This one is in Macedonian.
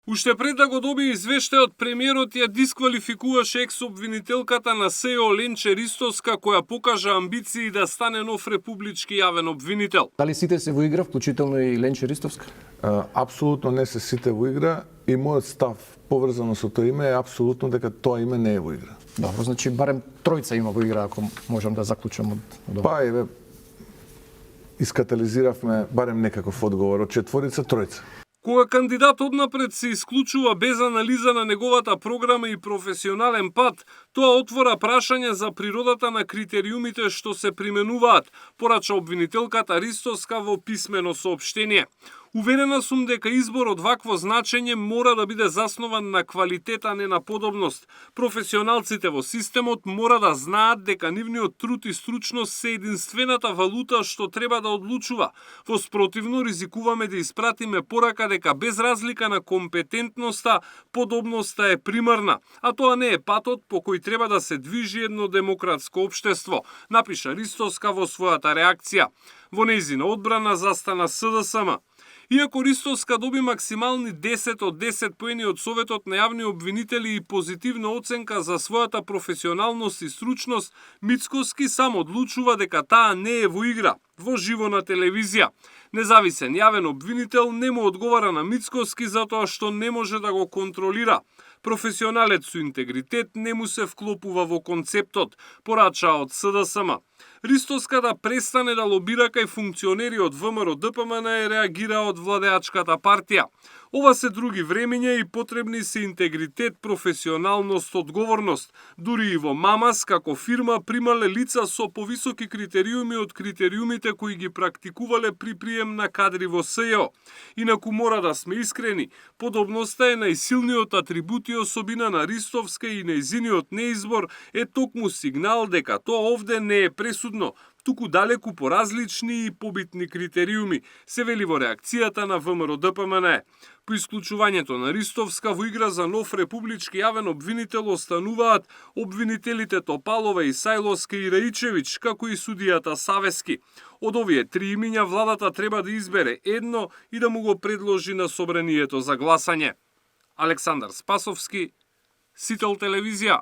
Уште пред да го добие извештајот, премиерот ја дисквалификуваше екс-обвинителката на СЕО Ленче Ристовска, која покажа амбиции да стане нов републички јавен обвинител. Дали сите се во игра, вклучително и Ленче Ристовска? Апсолутно не се сите во игра и мојот став поврзано со тоа име е апсолутно дека тоа име не е во игра. Добро, значи барем тројца има во игра, ако можам да заклучам од ова. Па еве, искатализиравме барем некаков одговор од четворица, тројца. Кога кандидат однапред се исклучува без анализа на неговата програма и професионален пат, тоа отвора прашање за природата на критериумите што се применуваат, порача обвинителката Ристовска во писмено соопштение. Уверена сум дека избор од вакво значење мора да биде заснован на квалитет, а не на подобност. Професионалците во системот мора да знаат дека нивниот труд и стручност се единствената валута што треба да одлучува. Во спротивно ризикуваме да испратиме порака дека без разлика на компетентноста, подобноста е примарна, а тоа не е патот по кој треба да се движи едно демократско општество, напиша Ристовска во својата реакција. Во нејзина одбрана застана СДСМ. Иако Ристовска доби максимални 10 од 10 поени од Советот на јавни обвинители и позитивна оценка за својата професионалност и стручност, Мицкоски сам одлучува дека таа не е во игра, во живо на телевизија. Независен јавен обвинител не му одговара на Мицкоски затоа што не може да го контролира. Професионалец со интегритет не му се вклопува во концептот, порача од СДСМ. Ристовска да престане да лобира кај функционери од ВМРО ДПМН реагира од владеачката партија. Ова се други времења и потребни се интегритет, професионалност, одговорност. Дури и во МАМАС, како фирма, примале лица со повисоки критериуми од критериумите кои ги практикувале при прием на кадри во СЈО. Инаку мора да сме искрени, подобноста е најсилниот атрибут и особина на Ристовска и нејзиниот неизбор е токму сигнал дека тоа овде не е пресудно, туку далеку поразлични и побитни критериуми, се вели во реакцијата на ВМРО ДПМН. По исклучувањето на Ристовска во игра за нов републички јавен обвинител остануваат обвинителите Топалова и Сајловска и Раичевиќ, како и судијата Савески. Од овие три имиња владата треба да избере едно и да му го предложи на собранието за гласање. Александар Спасовски, Сител телевизија.